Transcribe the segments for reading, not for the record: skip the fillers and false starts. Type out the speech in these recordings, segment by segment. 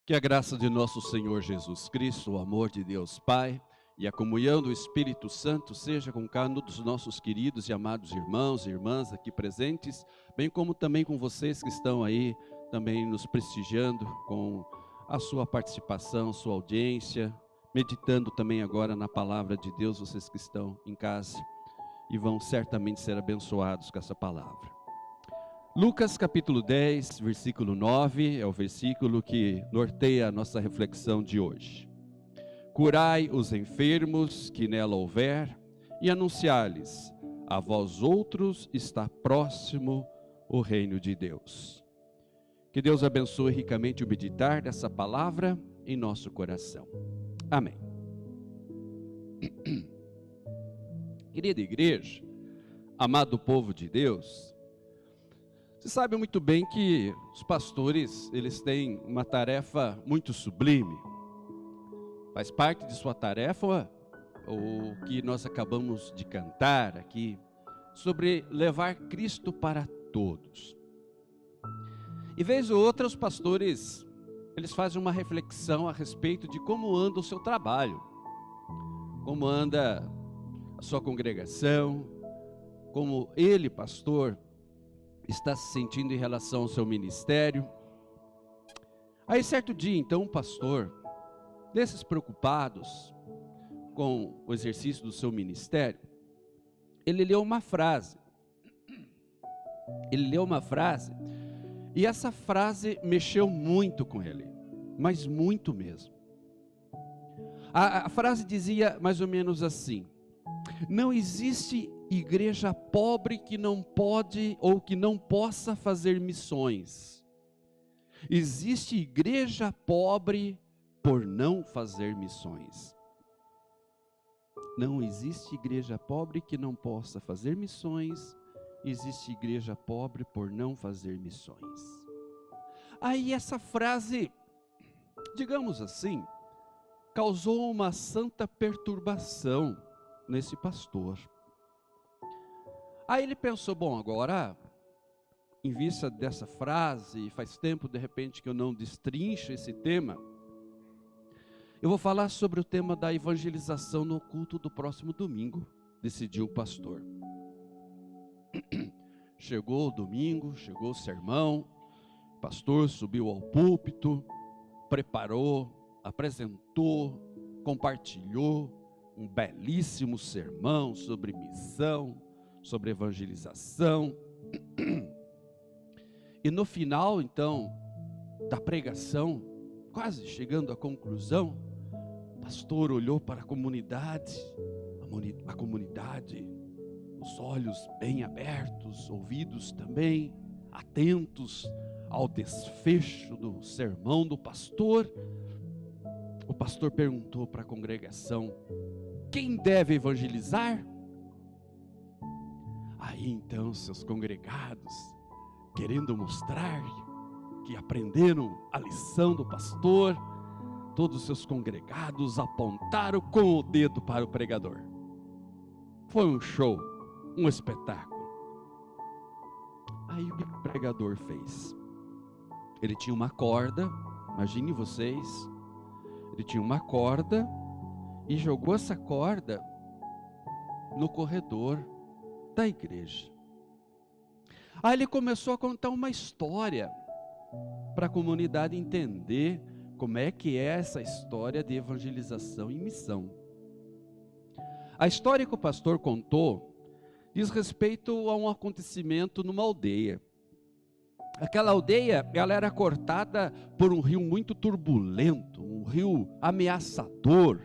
Que a graça de nosso Senhor Jesus Cristo, o amor de Deus Pai e a comunhão do Espírito Santo seja com cada um dos nossos queridos e amados irmãos e irmãs aqui presentes, bem como também com vocês que estão aí também nos prestigiando com a sua participação, sua audiência, meditando também agora na palavra de Deus, vocês que estão em casa e vão certamente ser abençoados com essa palavra. Lucas capítulo 10, versículo 9, é o versículo que norteia a nossa reflexão de hoje. Curai os enfermos que nela houver e anunciai-lhes, a vós outros está próximo o reino de Deus. Que Deus abençoe ricamente o meditar dessa palavra em nosso coração. Amém. Querida igreja, amado povo de Deus, você sabe muito bem que os pastores, eles têm uma tarefa muito sublime. Faz parte de sua tarefa o que nós acabamos de cantar aqui, sobre levar Cristo para todos. E vez ou outra os pastores, eles fazem uma reflexão a respeito de como anda o seu trabalho, como anda a sua congregação, como ele, pastor, está se sentindo em relação ao seu ministério. Aí certo dia, então, um pastor, desses preocupados com o exercício do seu ministério, ele leu uma frase. E essa frase mexeu muito com ele, mas muito mesmo. A frase dizia mais ou menos assim: não existe igreja pobre que não pode ou que não possa fazer missões. Existe igreja pobre por não fazer missões. Não existe igreja pobre que não possa fazer missões. Existe igreja pobre por não fazer missões. Aí essa frase, digamos assim, causou uma santa perturbação nesse pastor. Aí ele pensou, bom, agora, em vista dessa frase, faz tempo de repente que eu não destrincho esse tema, eu vou falar sobre o tema da evangelização no culto do próximo domingo, decidiu o pastor. Chegou o domingo, chegou o sermão, o pastor subiu ao púlpito, preparou, apresentou, compartilhou um belíssimo sermão sobre missão, sobre evangelização. E no final, então, da pregação, quase chegando à conclusão, o pastor olhou para a comunidade, os olhos bem abertos, ouvidos também atentos ao desfecho do sermão do pastor. O pastor perguntou para a congregação: quem deve evangelizar? Aí então seus congregados, querendo mostrar que aprenderam a lição do pastor, todos os seus congregados apontaram com o dedo para o pregador. Foi um show, um espetáculo. Aí o que o pregador fez? Ele tinha uma corda, imagine vocês, ele tinha uma corda e jogou essa corda no corredor da igreja. Aí ele começou a contar uma história para a comunidade entender como é que é essa história de evangelização e missão. A história que o pastor contou diz respeito a um acontecimento numa aldeia. Aquela aldeia, ela era cortada por um rio muito turbulento, um rio ameaçador.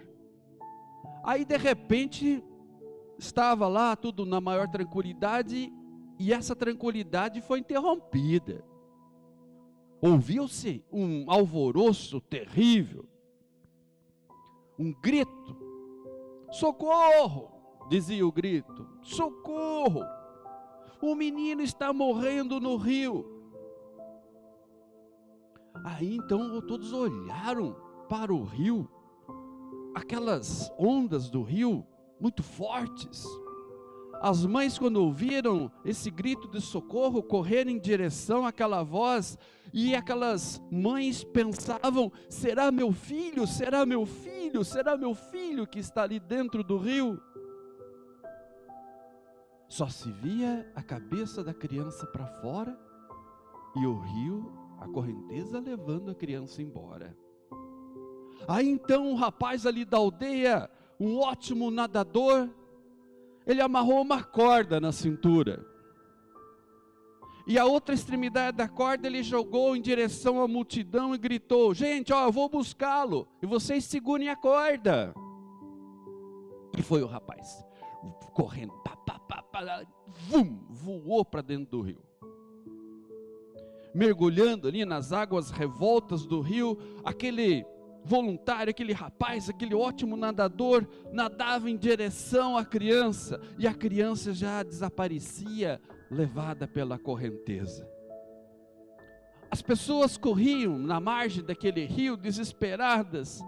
Aí de repente estava lá tudo na maior tranquilidade e essa tranquilidade foi interrompida. Ouviu-se um alvoroço terrível, um grito. Socorro! Dizia o grito. Socorro! O menino está morrendo no rio. Aí então todos olharam para o rio, aquelas ondas do rio muito fortes. As mães, quando ouviram esse grito de socorro, correram em direção àquela voz, e aquelas mães pensavam: será meu filho, será meu filho, será meu filho que está ali dentro do rio? Só se via a cabeça da criança para fora, e o rio, a correnteza, levando a criança embora. Aí então o rapaz ali da aldeia, um ótimo nadador, ele amarrou uma corda na cintura, e a outra extremidade da corda ele jogou em direção à multidão e gritou: gente, ó, eu vou buscá-lo, e vocês segurem a corda. E foi o rapaz, correndo, voou para dentro do rio. Mergulhando ali nas águas revoltas do rio, aquele voluntário, aquele rapaz, aquele ótimo nadador, nadava em direção à criança, e a criança já desaparecia, levada pela correnteza. As pessoas corriam na margem daquele rio, desesperadas,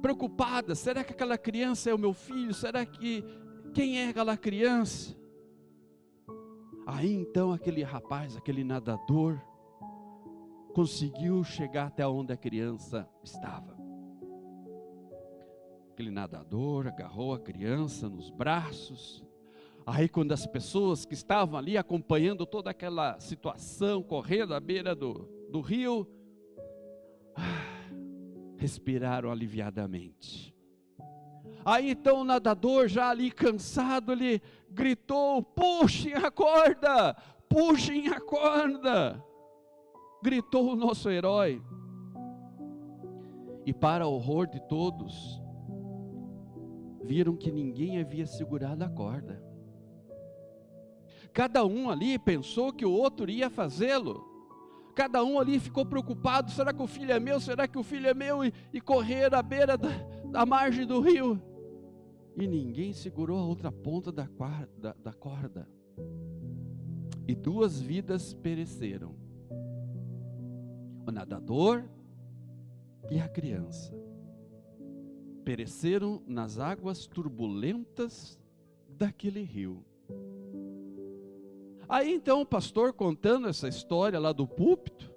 preocupadas: será que aquela criança é o meu filho? Será que, quem é aquela criança? Aí então aquele rapaz, aquele nadador, conseguiu chegar até onde a criança estava. Aquele nadador agarrou a criança nos braços. Aí quando as pessoas que estavam ali acompanhando toda aquela situação, correndo à beira do rio, respiraram aliviadamente. Aí então o nadador, já ali cansado, ele gritou: puxem a corda, puxem a corda. Gritou o nosso herói. E para o horror de todos, viram que ninguém havia segurado a corda. Cada um ali pensou que o outro ia fazê-lo. Cada um ali ficou preocupado: será que o filho é meu? Será que o filho é meu? E correram à beira da margem do rio. E ninguém segurou a outra ponta da corda. E 2 vidas pereceram: o nadador e a criança. Pereceram nas águas turbulentas daquele rio. Aí então o pastor, contando essa história lá do púlpito,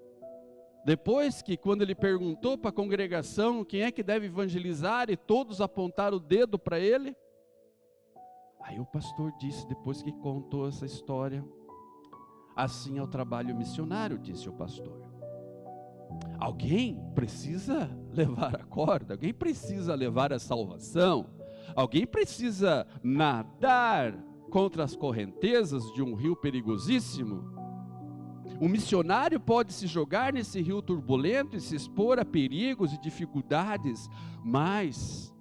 depois que, quando ele perguntou para a congregação quem é que deve evangelizar, e todos apontaram o dedo para ele, aí o pastor disse, depois que contou essa história: assim é o trabalho missionário, disse o pastor. Alguém precisa levar a corda, alguém precisa levar a salvação, alguém precisa nadar contra as correntezas de um rio perigosíssimo. O missionário pode se jogar nesse rio turbulento e se expor a perigos e dificuldades, mas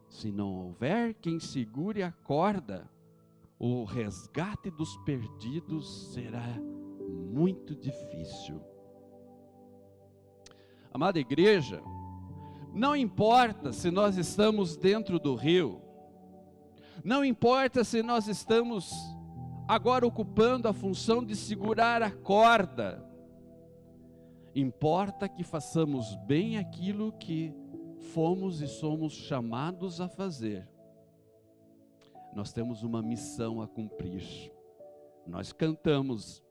se não houver quem segure a corda, o resgate dos perdidos será muito difícil. Amada igreja, não importa se nós estamos dentro do rio, não importa se nós estamos agora ocupando a função de segurar a corda, importa que façamos bem aquilo que fomos e somos chamados a fazer. Nós temos uma missão a cumprir. Nós cantamos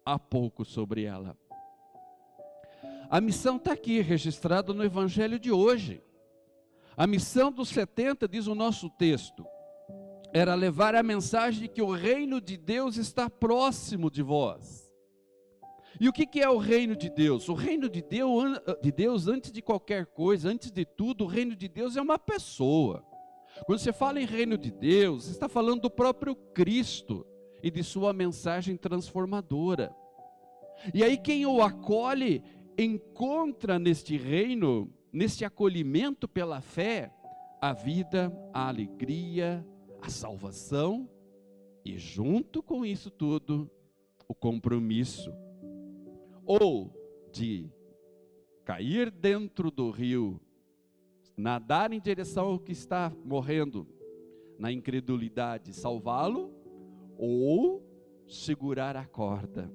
há pouco sobre ela. A missão está aqui, registrada no Evangelho de hoje. A missão dos 70, diz o nosso texto, era levar a mensagem de que o reino de Deus está próximo de vós. E o que é o reino de Deus? O reino de Deus, antes de qualquer coisa, antes de tudo, o reino de Deus é uma pessoa. Quando você fala em reino de Deus, você está falando do próprio Cristo e de sua mensagem transformadora. E aí quem o acolhe, encontra neste reino, neste acolhimento pela fé, a vida, a alegria, a salvação e, junto com isso tudo, o compromisso ou de cair dentro do rio, nadar em direção ao que está morrendo na incredulidade, salvá-lo, ou segurar a corda.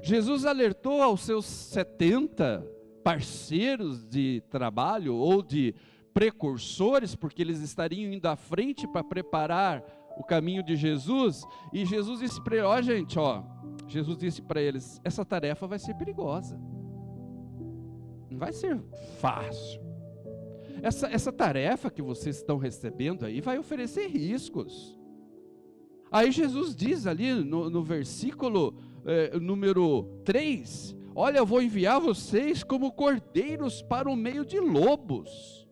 Jesus alertou aos seus 70 parceiros de trabalho ou de precursores, porque eles estariam indo à frente para preparar o caminho de Jesus, e Jesus disse para ele, ó gente, ó, Jesus disse para eles, essa tarefa vai ser perigosa, não vai ser fácil, essa tarefa que vocês estão recebendo aí, vai oferecer riscos. Aí Jesus diz ali no versículo número 3, olha, eu vou enviar vocês como cordeiros para o meio de lobos.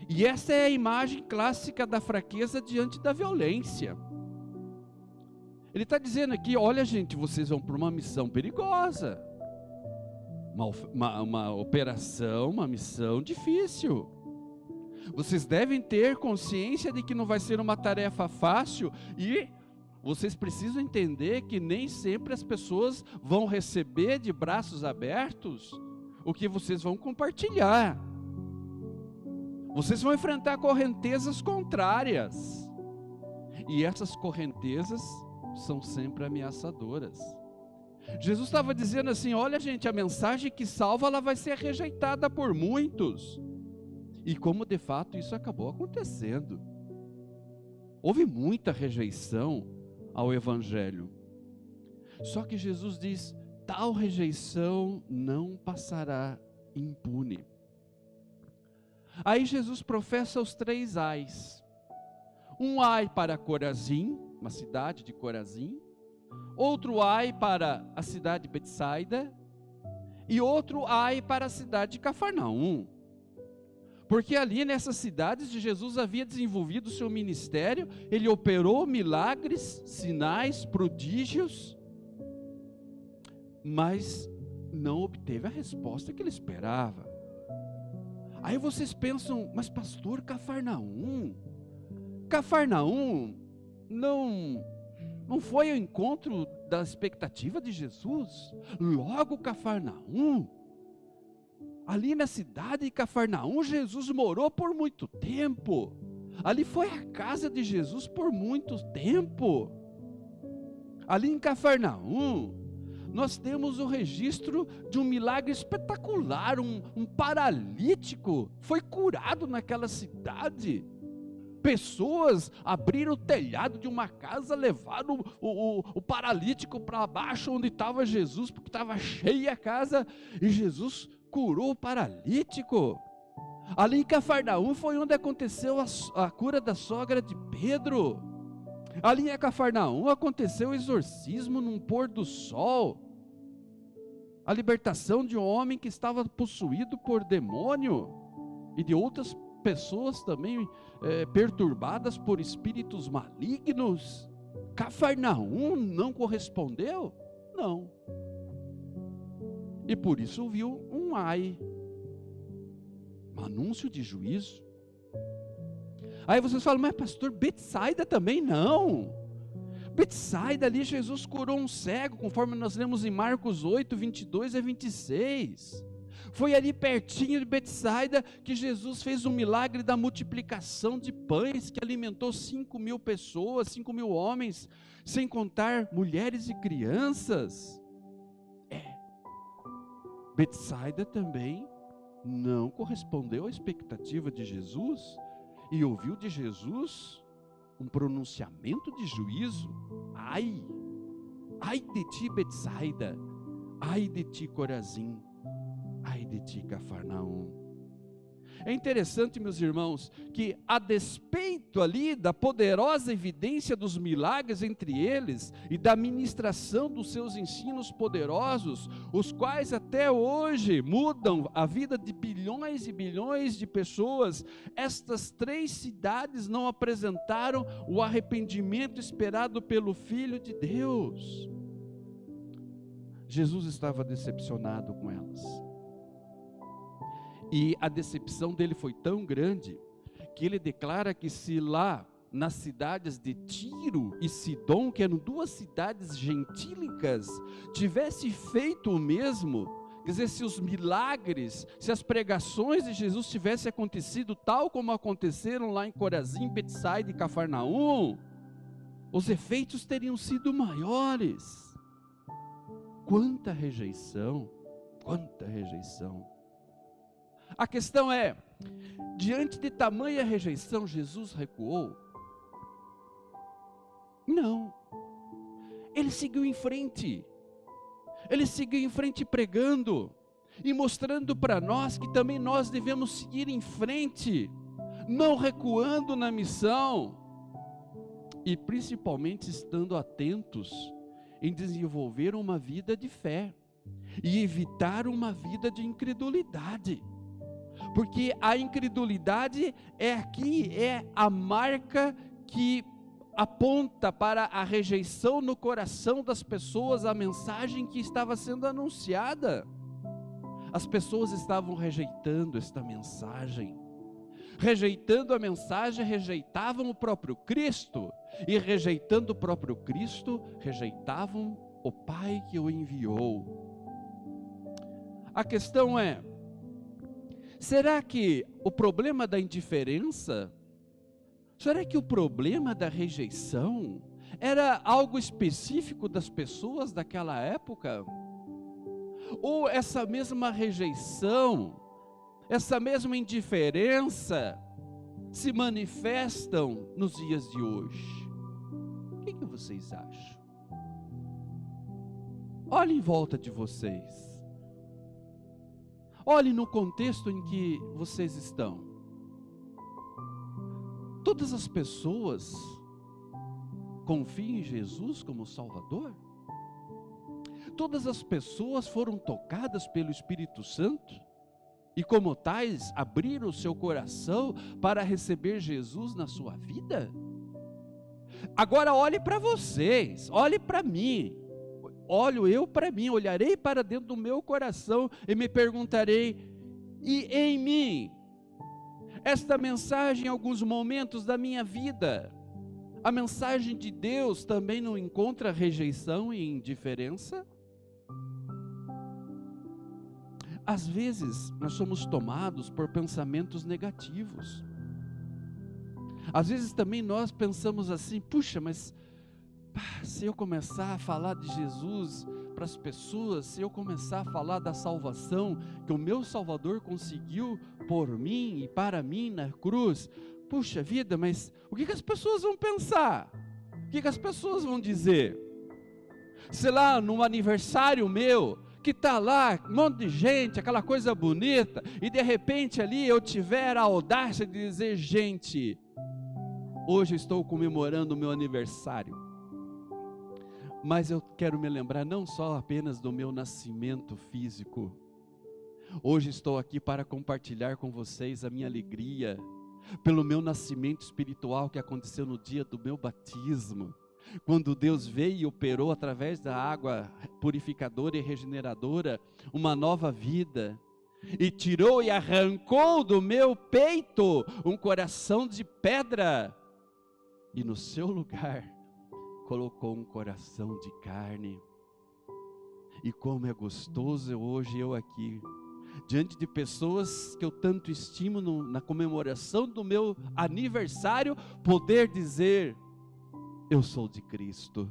E essa é a imagem clássica da fraqueza diante da violência. Ele está dizendo aqui, olha gente, vocês vão para uma missão perigosa, uma operação, uma missão difícil. Vocês devem ter consciência de que não vai ser uma tarefa fácil, e vocês precisam entender que nem sempre as pessoas vão receber de braços abertos o que vocês vão compartilhar. Vocês vão enfrentar correntezas contrárias, e essas correntezas são sempre ameaçadoras. Jesus estava dizendo assim, olha gente, a mensagem que salva, ela vai ser rejeitada por muitos. E como de fato isso acabou acontecendo. Houve muita rejeição ao Evangelho. Só que Jesus diz, tal rejeição não passará impune. Aí Jesus professa os 3 ais. Um ai para Corazim, uma cidade de Corazim. Outro ai para a cidade de Betsaida. E outro ai para a cidade de Cafarnaum. Porque ali nessas cidades de Jesus havia desenvolvido o seu ministério, ele operou milagres, sinais, prodígios, mas não obteve a resposta que ele esperava. Aí vocês pensam, mas pastor, Cafarnaum não foi ao encontro da expectativa de Jesus? Logo Cafarnaum, ali na cidade de Cafarnaum, Jesus morou por muito tempo. Ali foi a casa de Jesus por muito tempo. Ali em Cafarnaum, nós temos o registro de um milagre espetacular. Um paralítico foi curado naquela cidade. Pessoas abriram o telhado de uma casa, levaram o paralítico para baixo onde estava Jesus, porque estava cheia a casa, e Jesus curou o paralítico. Ali em Cafarnaum foi onde aconteceu a cura da sogra de Pedro. Ali em Cafarnaum aconteceu o exorcismo num pôr do sol, a libertação de um homem que estava possuído por demônio, e de outras pessoas também perturbadas por espíritos malignos. Cafarnaum não correspondeu? Não. E por isso viu um ai, um anúncio de juízo. Aí vocês falam, mas pastor, Betsaida também não. Betsaida, ali Jesus curou um cego, conforme nós lemos em Marcos 8, 22 a 26. Foi ali pertinho de Betsaida que Jesus fez um milagre da multiplicação de pães, que alimentou 5.000 pessoas, 5.000 homens, sem contar mulheres e crianças. Betsaida também não correspondeu à expectativa de Jesus, e ouviu de Jesus um pronunciamento de juízo. Ai de ti Betsaida, ai de ti Corazim, ai de ti Cafarnaum. É interessante, meus irmãos, que a despeito ali da poderosa evidência dos milagres entre eles e da ministração dos seus ensinos poderosos, os quais até hoje mudam a vida de bilhões e bilhões de pessoas, estas 3 cidades não apresentaram o arrependimento esperado pelo Filho de Deus. Jesus estava decepcionado com elas. E a decepção dele foi tão grande, que ele declara que se lá nas cidades de Tiro e Sidom, que eram 2 cidades gentílicas, tivesse feito o mesmo, quer dizer, se os milagres, se as pregações de Jesus tivessem acontecido tal como aconteceram lá em Corazim, Betsaida e Cafarnaum, os efeitos teriam sido maiores. Quanta rejeição, quanta rejeição. A questão é, diante de tamanha rejeição, Jesus recuou? Não. Ele seguiu em frente. Ele seguiu em frente pregando e mostrando para nós que também nós devemos seguir em frente, não recuando na missão e principalmente estando atentos em desenvolver uma vida de fé e evitar uma vida de incredulidade, porque a incredulidade é a marca que aponta para a rejeição no coração das pessoas, a mensagem que estava sendo anunciada. As pessoas estavam rejeitando esta mensagem. Rejeitando a mensagem, rejeitavam o próprio Cristo. E rejeitando o próprio Cristo, rejeitavam o Pai que o enviou. A questão é, será que o problema da indiferença, será que o problema da rejeição era algo específico das pessoas daquela época? Ou essa mesma rejeição, essa mesma indiferença se manifestam nos dias de hoje? O que vocês acham? Olhem em volta de vocês. Olhem no contexto em que vocês estão. Todas as pessoas confiam em Jesus como Salvador? Todas as pessoas foram tocadas pelo Espírito Santo e, como tais, abriram o seu coração para receber Jesus na sua vida? Agora olhe para vocês, olhe para mim, olho eu para mim, olharei para dentro do meu coração e me perguntarei: e em mim, esta mensagem em alguns momentos da minha vida, a mensagem de Deus também não encontra rejeição e indiferença? Às vezes, nós somos tomados por pensamentos negativos. Às vezes também nós pensamos assim: puxa, mas se eu começar a falar de Jesus para as pessoas, se eu começar a falar da salvação que o meu Salvador conseguiu por mim e para mim na cruz, puxa vida, mas o que as pessoas vão pensar? O que as pessoas vão dizer? Sei lá, num aniversário meu, que está lá, um monte de gente, aquela coisa bonita, e de repente ali eu tiver a audácia de dizer: gente, hoje estou comemorando o meu aniversário, mas eu quero me lembrar não só apenas do meu nascimento físico, hoje estou aqui para compartilhar com vocês a minha alegria, pelo meu nascimento espiritual que aconteceu no dia do meu batismo, quando Deus veio e operou através da água purificadora e regeneradora uma nova vida, e tirou e arrancou do meu peito um coração de pedra, e no seu lugar colocou um coração de carne. E como é gostoso hoje eu aqui, diante de pessoas que eu tanto estimo, na comemoração do meu aniversário, poder dizer: eu sou de Cristo.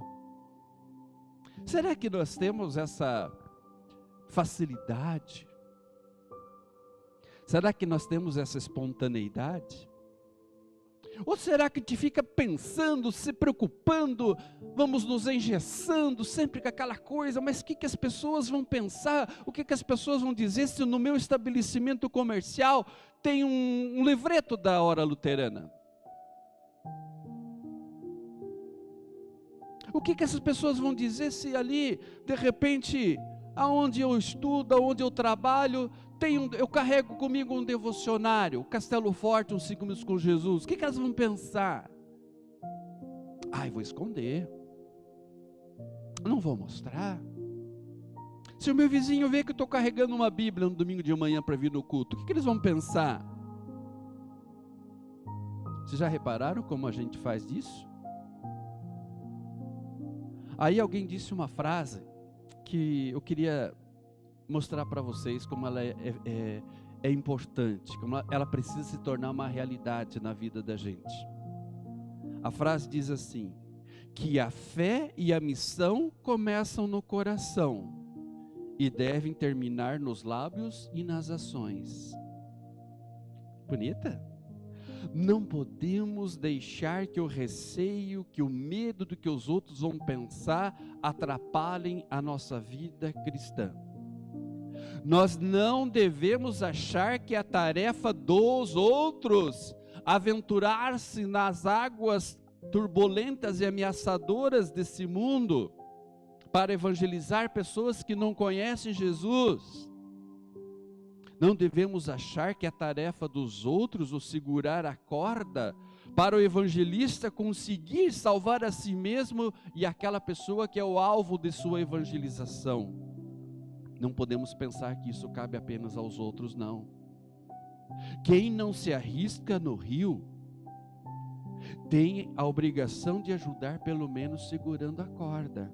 Será que nós temos essa facilidade? Será que nós temos essa espontaneidade? Ou será que te fica pensando, se preocupando, vamos nos engessando sempre com aquela coisa, mas o que as pessoas vão pensar, o que as pessoas vão dizer se no meu estabelecimento comercial tem um livreto da hora luterana? O que essas pessoas vão dizer se ali, de repente, aonde eu estudo, aonde eu trabalho, eu carrego comigo um devocionário, Castelo Forte, uns 5 minutos com Jesus? O que elas vão pensar? Vou esconder, não vou mostrar. Se o meu vizinho vê que eu estou carregando uma Bíblia no domingo de manhã para vir no culto, o que eles vão pensar? Vocês já repararam como a gente faz isso? Aí alguém disse uma frase que eu queria mostrar para vocês como ela é importante, como ela precisa se tornar uma realidade na vida da gente. A frase diz assim: que a fé e a missão começam no coração e devem terminar nos lábios e nas ações. Bonita? Não podemos deixar que o receio, que o medo do que os outros vão pensar atrapalhem a nossa vida cristã. Nós não devemos achar que a tarefa dos outros aventurar-se nas águas turbulentas e ameaçadoras desse mundo para evangelizar pessoas que não conhecem Jesus. Não devemos achar que a tarefa dos outros o segurar a corda para o evangelista conseguir salvar a si mesmo e aquela pessoa que é o alvo de sua evangelização. Não podemos pensar que isso cabe apenas aos outros, não. Quem não se arrisca no rio tem a obrigação de ajudar, pelo menos segurando a corda,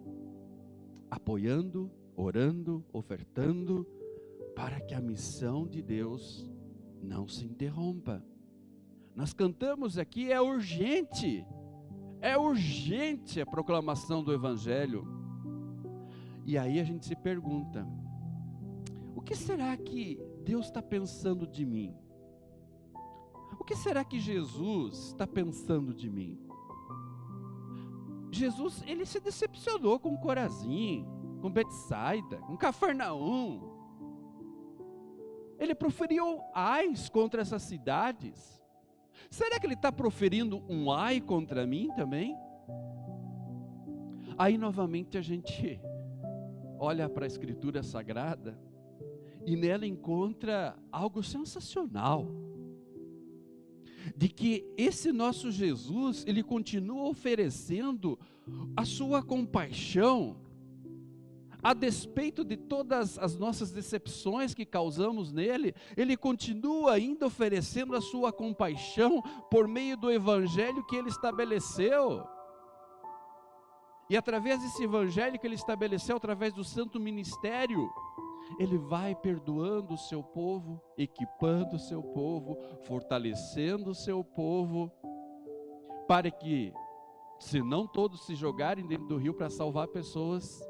apoiando, orando, ofertando, para que a missão de Deus não se interrompa. Nós cantamos aqui, é urgente a proclamação do Evangelho. E aí a gente se pergunta, o que será que Deus está pensando de mim? O que será que Jesus está pensando de mim? Jesus, ele se decepcionou com Corazim, com Betsaida, com Cafarnaum. Ele proferiu ais contra essas cidades. Será que ele está proferindo um ai contra mim também? Aí novamente a gente olha para a Escritura Sagrada e nela encontra algo sensacional. De que esse nosso Jesus, ele continua oferecendo a sua compaixão, a despeito de todas as nossas decepções que causamos nele, ele continua ainda oferecendo a sua compaixão por meio do evangelho que ele estabeleceu. E através desse evangelho que ele estabeleceu, através do santo ministério, ele vai perdoando o seu povo, equipando o seu povo, fortalecendo o seu povo, para que, se não todos se jogarem dentro do rio para salvar pessoas,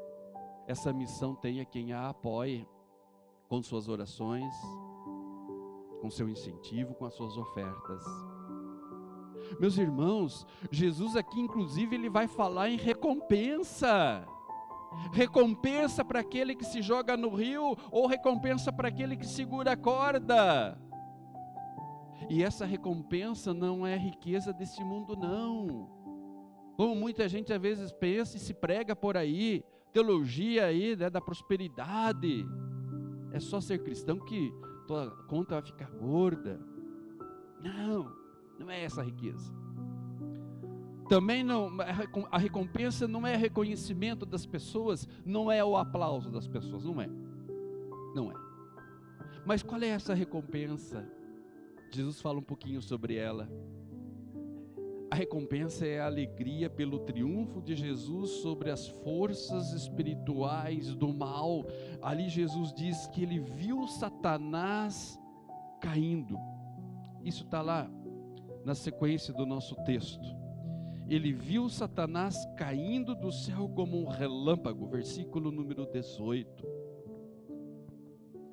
essa missão tenha quem a apoie com suas orações, com seu incentivo, com as suas ofertas. Meus irmãos, Jesus aqui inclusive ele vai falar em recompensa. Recompensa para aquele que se joga no rio ou recompensa para aquele que segura a corda. E essa recompensa não é riqueza desse mundo, não. Como muita gente às vezes pensa e se prega por aí, teologia aí, né, da prosperidade. É só ser cristão que tua conta vai ficar gorda. Não é essa a riqueza. Também não, a recompensa não é reconhecimento das pessoas, não é o aplauso das pessoas, não é. Mas qual é essa recompensa? Jesus fala um pouquinho sobre ela. A recompensa é a alegria pelo triunfo de Jesus sobre as forças espirituais do mal. Ali Jesus diz que ele viu Satanás caindo. Isso está lá na sequência do nosso texto. Ele viu Satanás caindo do céu como um relâmpago, versículo número 18.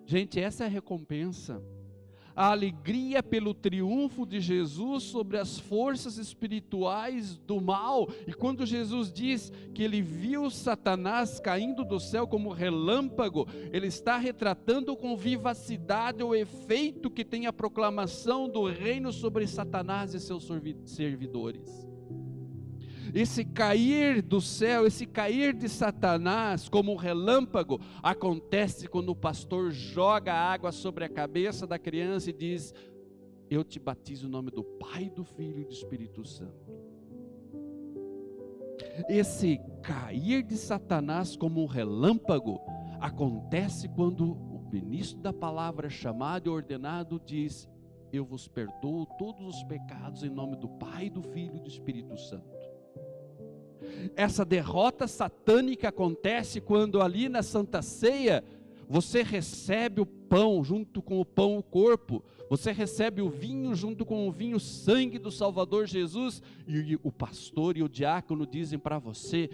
Gente, essa é a recompensa. A alegria pelo triunfo de Jesus sobre as forças espirituais do mal. E quando Jesus diz que ele viu Satanás caindo do céu como relâmpago, ele está retratando com vivacidade o efeito que tem a proclamação do reino sobre Satanás e seus servidores. Esse cair do céu, esse cair de Satanás como um relâmpago, acontece quando o pastor joga água sobre a cabeça da criança e diz: eu te batizo em nome do Pai, do Filho e do Espírito Santo. Esse cair de Satanás como um relâmpago acontece quando o ministro da palavra chamado e ordenado diz: eu vos perdoo todos os pecados em nome do Pai, do Filho e do Espírito Santo. Essa derrota satânica acontece quando ali na Santa Ceia você recebe o pão junto com o pão o corpo, você recebe o vinho junto com o vinho sangue do Salvador Jesus, e o pastor e o diácono dizem para você: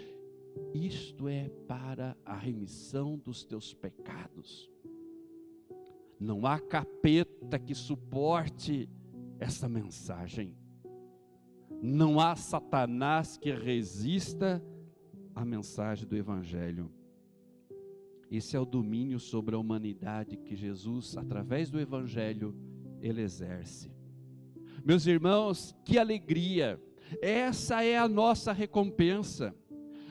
isto é para a remissão dos teus pecados. Não há capeta que suporte essa mensagem. Não há Satanás que resista à mensagem do Evangelho. Esse é o domínio sobre a humanidade que Jesus, através do Evangelho, ele exerce. Meus irmãos, que alegria! Essa é a nossa recompensa.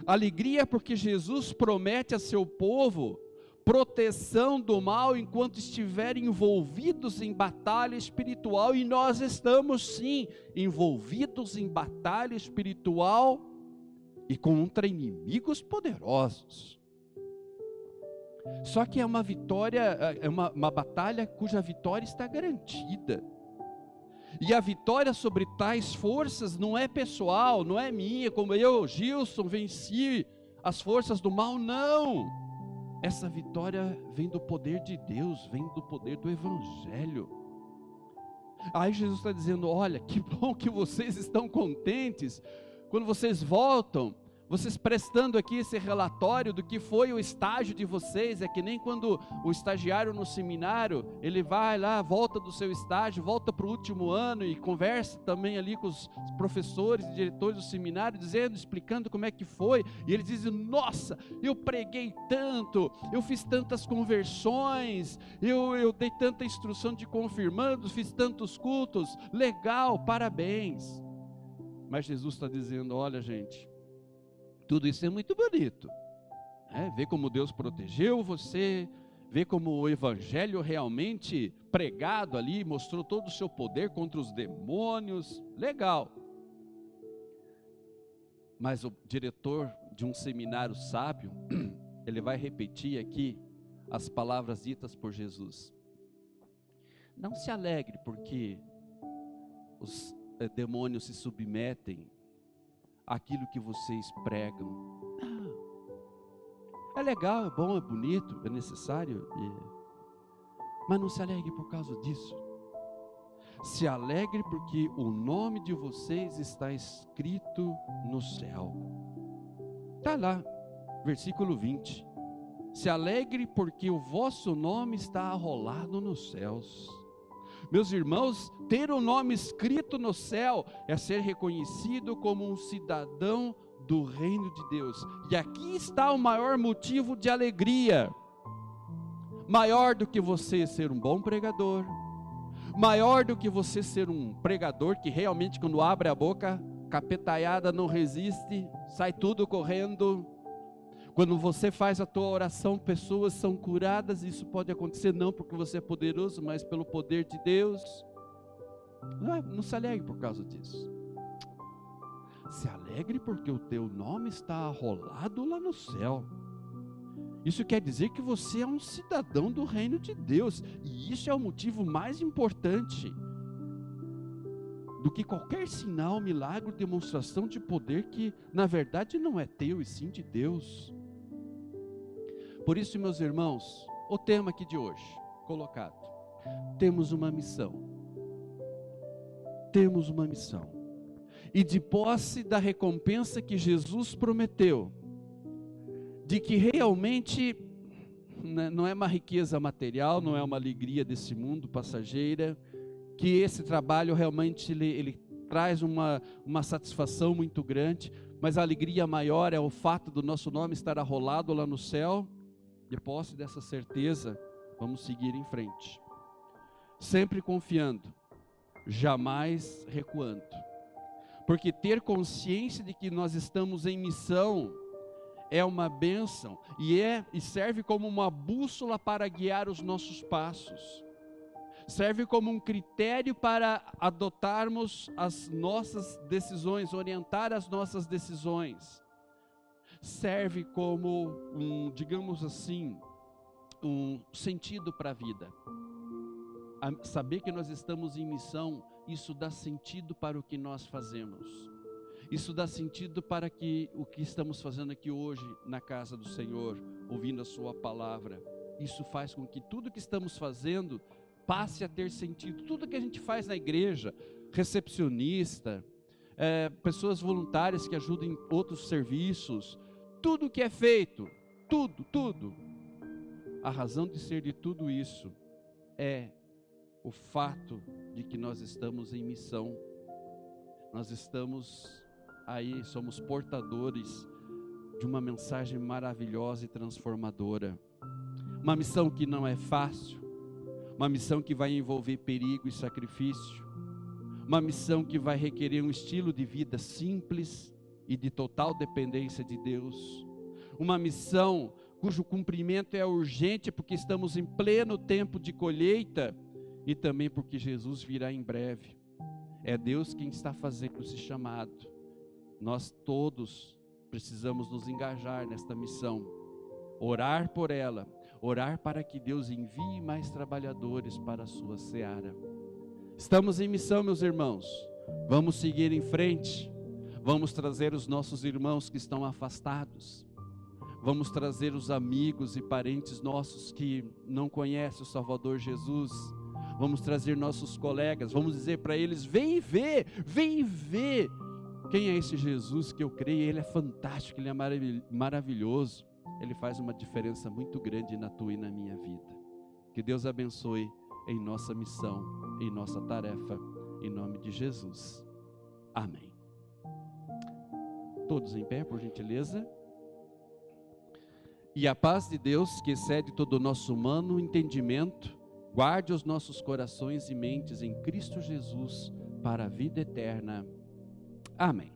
Alegria porque Jesus promete a seu povo proteção do mal enquanto estiverem envolvidos em batalha espiritual, e nós estamos sim envolvidos em batalha espiritual e contra inimigos poderosos. Só que é uma vitória, é uma batalha cuja vitória está garantida. E a vitória sobre tais forças não é pessoal, não é minha, como eu, Gilson, venci as forças do mal, não. Essa vitória vem do poder de Deus, vem do poder do Evangelho. Aí Jesus está dizendo, olha, que bom que vocês estão contentes, quando vocês voltam, vocês prestando aqui esse relatório do que foi o estágio de vocês. É que nem quando o estagiário no seminário, ele vai lá, volta do seu estágio, volta para o último ano e conversa também ali com os professores e diretores do seminário, explicando como é que foi, e eles dizem, nossa, eu preguei tanto, eu fiz tantas conversões, eu dei tanta instrução de confirmandos, fiz tantos cultos, legal, parabéns. Mas Jesus está dizendo, olha gente, tudo isso é muito bonito, ver como Deus protegeu você, ver como o Evangelho realmente pregado ali, mostrou todo o seu poder contra os demônios, legal. Mas o diretor de um seminário sábio, ele vai repetir aqui as palavras ditas por Jesus. Não se alegre porque os demônios se submetem aquilo que vocês pregam. É legal, é bom, é bonito, é necessário, mas não se alegre por causa disso. Se alegre porque o nome de vocês está escrito no céu. Está lá, versículo 20. Se alegre porque o vosso nome está arrolado nos céus. Meus irmãos, ter o nome escrito no céu é ser reconhecido como um cidadão do reino de Deus. E aqui está o maior motivo de alegria. Maior do que você ser um bom pregador, maior do que você ser um pregador que realmente quando abre a boca, capetaiada não resiste, sai tudo correndo. Quando você faz a tua oração, pessoas são curadas. Isso pode acontecer não porque você é poderoso, mas pelo poder de Deus. Não se alegre por causa disso. Se alegre porque o teu nome está arrolado lá no céu. Isso quer dizer que você é um cidadão do reino de Deus. E isso é o motivo mais importante do que qualquer sinal, milagre, demonstração de poder que na verdade não é teu e sim de Deus. Por isso, meus irmãos, o tema aqui de hoje, colocado, temos uma missão. Temos uma missão. E de posse da recompensa que Jesus prometeu, de que realmente não é uma riqueza material, não é uma alegria desse mundo passageira, que esse trabalho realmente ele traz uma satisfação muito grande, mas a alegria maior é o fato do nosso nome estar arrolado lá no céu. De posse dessa certeza, vamos seguir em frente, sempre confiando, jamais recuando, porque ter consciência de que nós estamos em missão é uma bênção e serve como uma bússola para guiar os nossos passos, serve como um critério para adotarmos as nossas decisões, orientar as nossas decisões. Serve como digamos assim, um sentido para a vida. Saber que nós estamos em missão, isso dá sentido para o que nós fazemos. Isso dá sentido para o que estamos fazendo aqui hoje na casa do Senhor, ouvindo a sua palavra. Isso faz com que tudo que estamos fazendo passe a ter sentido. Tudo que a gente faz na igreja, recepcionista, pessoas voluntárias que ajudam em outros serviços, tudo que é feito, tudo, a razão de ser de tudo isso é o fato de que nós estamos em missão. Nós estamos aí, somos portadores de uma mensagem maravilhosa e transformadora. Uma missão que não é fácil, uma missão que vai envolver perigo e sacrifício, uma missão que vai requerer um estilo de vida simples e de total dependência de Deus, uma missão cujo cumprimento é urgente porque estamos em pleno tempo de colheita e também porque Jesus virá em breve. É Deus quem está fazendo esse chamado. Nós todos precisamos nos engajar nesta missão, orar por ela, orar para que Deus envie mais trabalhadores para a sua seara. Estamos em missão, meus irmãos. Vamos seguir em frente. Vamos trazer os nossos irmãos que estão afastados. Vamos trazer os amigos e parentes nossos que não conhecem o Salvador Jesus. Vamos trazer nossos colegas. Vamos dizer para eles: vem ver quem é esse Jesus que eu creio. Ele é fantástico, ele é maravilhoso. Ele faz uma diferença muito grande na tua e na minha vida. Que Deus abençoe em nossa missão, em nossa tarefa, em nome de Jesus. Amém. Todos em pé, por gentileza. E a paz de Deus, que excede todo o nosso humano entendimento, guarde os nossos corações e mentes em Cristo Jesus para a vida eterna. Amém.